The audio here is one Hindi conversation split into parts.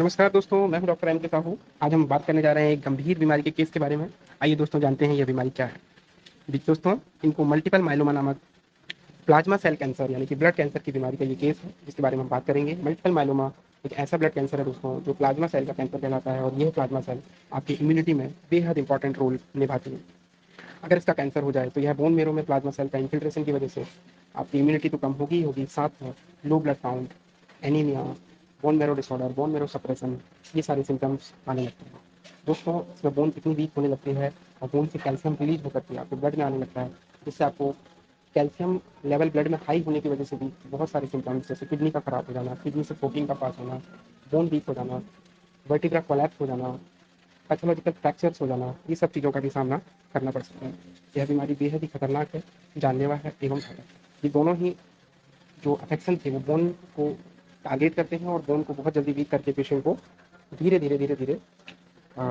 नमस्कार दोस्तों, मैं हूं डॉक्टर एम के साहू। आज हम बात करने जा रहे हैं एक गंभीर बीमारी के केस के बारे में। आइए दोस्तों जानते हैं यह बीमारी क्या है। दोस्तों, इनको मल्टीपल माइलोमा नामक प्लाज्मा सेल कैंसर यानी कि ब्लड कैंसर की बीमारी का ये केस है, जिसके बारे में हम बात करेंगे। मल्टीपल माइलोमा एक ऐसा ब्लड कैंसर है दोस्तों जो प्लाज्मा सेल का कैंसर कहलाता है, और यह प्लाज्मा सेल आपकी इम्यूनिटी में बेहद इंपॉर्टेंट रोल निभाती है। अगर इसका कैंसर हो जाए तो यह बोन मेरो में प्लाज्मा सेल का इन्फिल्ट्रेशन की वजह से आपकी इम्यूनिटी तो कम होगी ही होगी, साथ में low blood count, anaemia, bone marrow disorder, bone marrow suppression, ये सारे सिम्टम्स आने लगते हैं। दोस्तों, इसमें बोन इतनी वीक होने लगती है और बोन से कैल्शियम रिलीज होकर के आपके ब्लड में आने लगता है, जिससे आपको कैल्शियम लेवल ब्लड में हाई होने की वजह से भी बहुत सारे सिम्टम्स जैसे किडनी का खराब हो जाना, किडनी से प्रोटीन का पास होना, बोन वीक हो जाना, वर्टिब्रा कोलैप्स हो जाना, पैथोलॉजिकल फ्रैक्चर्स हो जाना, ये सब चीज़ों का भी सामना करना पड़ सकता है। यह बीमारी बेहद ही खतरनाक है, जानलेवा है एवं घातक। ये दोनों ही जो अफेक्शन थे वो बोन को टारगेट करते हैं और बोन को बहुत जल्दी वीक करके पेशेंट को धीरे धीरे धीरे धीरे अ,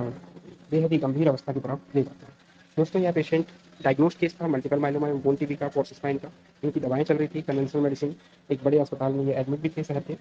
बेहद ही गंभीर अवस्था की तरफ ले जाता है। दोस्तों, यह पेशेंट डायग्नोस्ड केस था मल्टीपल माइलोमा एवं बोन टीबी का, कोर्स स्पाइन का। इनकी दवाएं चल रही थी, कन्वेंशनल मेडिसिन। एक बड़े अस्पताल में ये एडमिट भी थे शहर के,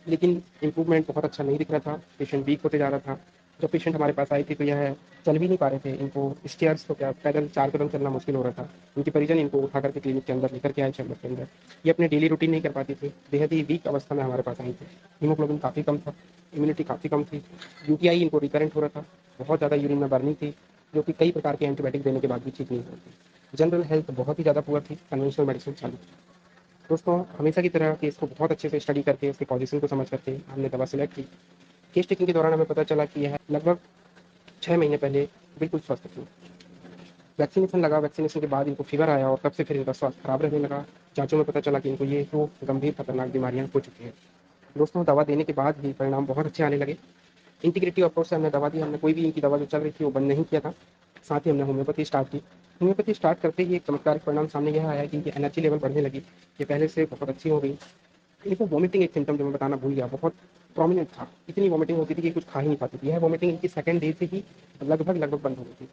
लेकिन इम्प्रूवमेंट बहुत अच्छा नहीं दिख रहा था। पेशेंट वीक होते जा रहा था। जब पेशेंट हमारे पास आई थी तो यह चल भी नहीं पा रहे थे। इनको स्टेयर्स तो क्या, पैदल 4 कदम चलना मुश्किल हो रहा था। उनके परिजन इनको उठा करके क्लिनिक के अंदर लेकर के आए चैम्बर के अंदर। ये अपने डेली रूटीन नहीं कर पाती थी, बेहद ही वीक अवस्था में हमारे पास आई थी। हीमोग्लोबिन काफ़ी कम था, इम्यूनिटी काफ़ी कम थी, यूटीआई इनको रिकरेंट हो रहा था, बहुत ज़्यादा यूरिन में बर्निंग थी, जो कि कई प्रकार के एंटीबायोटिक देने के बाद भी ठीक नहीं हो रही थी। जनरल हेल्थ बहुत ही ज़्यादा पुअर थी, कन्वेंशनल मेडिसिन चालू थी। दोस्तों, हमेशा की तरह केस को बहुत अच्छे से स्टडी करके इसके पोजीशन को समझ करके हमने दवा सेलेक्ट की। केस टेकिंग के दौरान हमें पता चला कि यह लगभग 6 महीने पहले बिल्कुल स्वस्थ थी। वैक्सीनेशन लगा, वैक्सीनेशन के बाद इनको फीवर आया और तब से फिर इनका स्वास्थ्य खराब रहने लगा। जांचों में पता चला कि इनको ये 2 गंभीर खतरनाक बीमारियां हो चुकी हैं। दोस्तों, दवा देने के बाद भी परिणाम बहुत अच्छे आने लगे। इंटीग्रेटिव अप्रोच से हमने दवा दी। हमने कोई भी इनकी दवा जो चल रही थी वो बंद नहीं किया था। साथ ही हमने होम्योपैथी स्टार्ट की। होम्योपैथी स्टार्ट करते ही एक चमत्कारिक परिणाम सामने यह आया कि इनकी एनर्जी लेवल बढ़ने लगी। ये पहले से बहुत अच्छी हो गई। इनको वॉमिटिंग एक सिम्पटम जो मैं बताना भूल गया, बहुत प्रोमिनेंट था। इतनी वॉमिटिंग होती थी कि कुछ खा ही नहीं पाती थी। यह वॉमिटिंग इनकी सेकंड डे से ही लगभग बंद हो गई थी।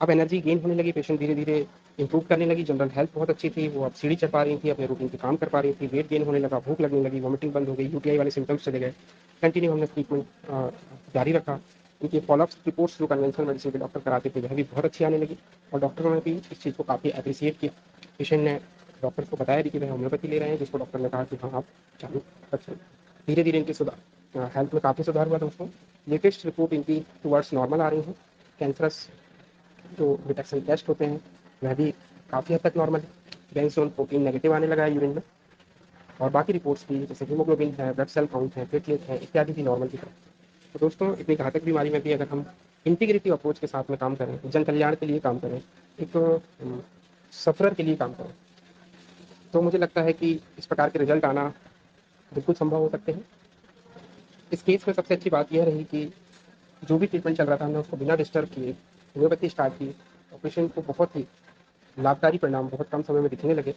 अब एनर्जी गेन होने लगी, पेशेंट धीरे-धीरे इंप्रूव करने लगी, जनरल हेल्थ बहुत अच्छी थी, वो अब सीढ़ी चढ़ पा रही थी, अपने रूटीन पे काम कर पा रही थी, वेट गेन होने लगा, भूख लगने लगी, वॉमिटिंग बंद हो गई, यूटीआई वाले सिम्पटम्स चले गए। कंटिन्यू हमने ट्रीटमेंट जारी रखा। इनकी फॉलोअप्स रिपोर्ट्स जो कन्वेंशनल मेडिसिन के डॉक्टर कराते थे, वह भी बहुत अच्छी आने लगी और डॉक्टरों ने भी इस चीज़ को काफ़ी एप्रिशिएट किया। पेशेंट ने डॉक्टर को बताया भी कि वह होम्योपैथी ले रहे हैं, जिसको डॉक्टर ने कहा कि हाँ, आप चालू रख सकते हैं। धीरे-धीरे इनकी हेल्थ में काफ़ी सुधार हुआ दोस्तों। लेटेस्ट रिपोर्ट इनकी टुवर्ड्स नॉर्मल आ रही है। कैंसरस जो डिटेक्शन टेस्ट होते हैं वह भी काफ़ी हद तक नॉर्मल है। बेंजोल प्रोटीन नेगेटिव आने लगा है यूरिन में, और बाकी रिपोर्ट्स भी जैसे हीमोग्लोबिन है, ब्लड सेल काउंट है, प्लेटलेट है, इत्यादि भी नॉर्मल की तरफ। तो दोस्तों, इतनी घातक बीमारी में भी अगर हम इंटीग्रेटिव अप्रोच के साथ में काम करें, जन कल्याण के लिए काम करें, एक सफरर के लिए काम करें, तो मुझे लगता है कि इस प्रकार के रिजल्ट आना बिल्कुल संभव हो सकते हैं। इस केस में सबसे अच्छी बात यह रही कि जो भी ट्रीटमेंट चल रहा था हमने उसको बिना डिस्टर्ब किए होम्योपैथी स्टार्ट की, और पेशेंट को बहुत ही लाभकारी परिणाम बहुत कम समय में दिखने लगे,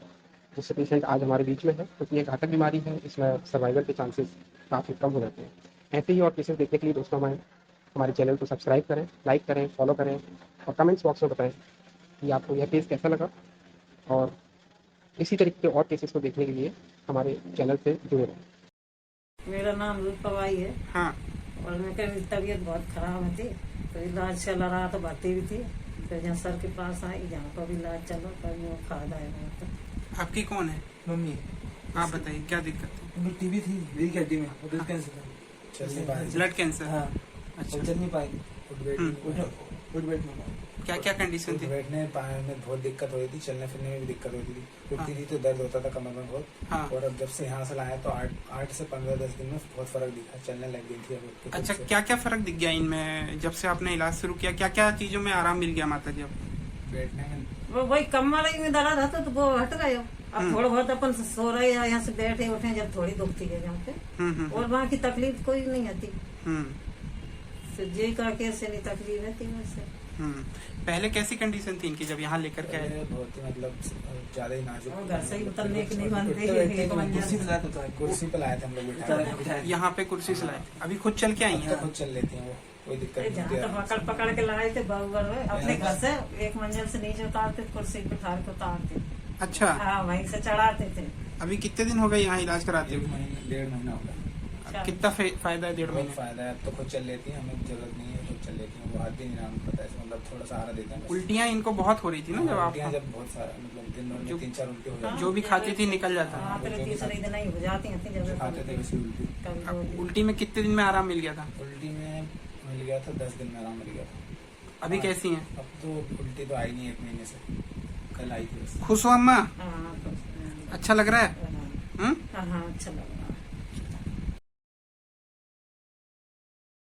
जिससे पेशेंट आज हमारे बीच में है। क्योंकि ये घातक बीमारी है, इसमें सर्वाइवल के चांसेस काफ़ी कम हो जाते हैं। ऐसे ही और केसेस देखने के लिए दोस्तों हमारे चैनल को सब्सक्राइब करें, लाइक करें, फॉलो करें और कमेंट्स बॉक्स में बताएं कि आपको यह केस कैसा लगा। और इसी तरीके के और केसेस को देखने के लिए हमारे चैनल से जुड़े रहें। मेरा नाम रूपबाई है। हाँ। और मेरी तबीयत बहुत खराब थी, तो इलाज चल रहा तो भर्ती भी थी। तो जहाँ सर के पास आई, जहाँ पर भी इलाज चलो तभी वो फायदा है बहुत। आपकी कौन है? मम्मी आप बताइए क्या दिक्कत थी? उनको टीबी थी, रीढ़ की हड्डी में, और ब्लड कैंसर था। चल नहीं पाए, ब्लड कैंसर? हाँ, अच्छा। और चल नहीं पाएगी, उठ बैठ नहीं पाए। क्या क्या कंडीशन थी? बैठने पाने में बहुत दिक्कत हो रही थी, चलने फिरने में भी दिक्कत होती थी, उठती थी तो दर्द होता था कमर में बहुत। हाँ। और अब जब से यहाँ से लाया तो 8 से 15-10 दिन में बहुत फर्क दिखा, चलने लग गई थी अब। अच्छा, क्या क्या फर्क दिख गया इनमें जब से आपने इलाज शुरू किया? क्या क्या चीजों में आराम मिल गया माता जी अब? बैठने में वो वही कमर में दर्द था तो वो हट गए। अब थोड़ा बहुत अपन सो रहे या यहाँ से बैठे उठे जब थोड़ी दुखती है जहाँ पे, और वहाँ की तकलीफ कोई नहीं आती। तो जी का कैसे नहीं तकलीफ रहती वैसे। पहले कैसी कंडीशन थी इनकी जब यहाँ लेकर के आए? बहुत ही मतलब ज्यादा ही नाजुक, घर से ही उतरने की नहीं बनती। कुर्सी पे लाए थे हम लोग, यहाँ पे कुर्सी से लाए? अभी खुद चल के आई हैं? खुद चल लेती है वो, कोई दिक्कत नहीं जहाँ तो पकड़ पकड़ के लाए थे बाबूगढ़ में, अपने घर से 1 मंजिल से नीचे उतारते, कुर्सी पे ठार के उतारते। अच्छा। हाँ, वहीं से चढ़ाते थे। अभी कितने दिन हो गए यहाँ इलाज कराते हुए? 1.5 महीना हो गया। कितना फायदा है 1.5 बहुत महीने? फायदा है। अब तो खुद चल लेती है, हमें जरूरत नहीं है, खुद चल लेती है। वो हाथ भी नहीं नाम पता है, मतलब थोड़ा सहारा देते हैं बस। उल्टियाँ इनको बहुत हो रही थी ना जब उल्टियाँ आप जब बहुत सारा, मतलब दिन भर में जो- 3-4 उल्टी हो जाती जो भी खाती थी निकल जाता हाँ, फिर तीसरे दिन ही हो जाती हैं, है। जो खाते थे वैसी उल्टी। अब उल्टी में कितने दिन में आराम मिल गया था? उल्टी में मिल गया था 10 दिन में आराम मिल गया था। अभी कैसी हैं? अब तो उल्टी तो आई नहीं 1 महीने से, कल आई थी बस। खुश हो अम्मा? हाँ, अच्छा लग रहा है? हाँ, हम्म? हाँ, अच्छा लगा।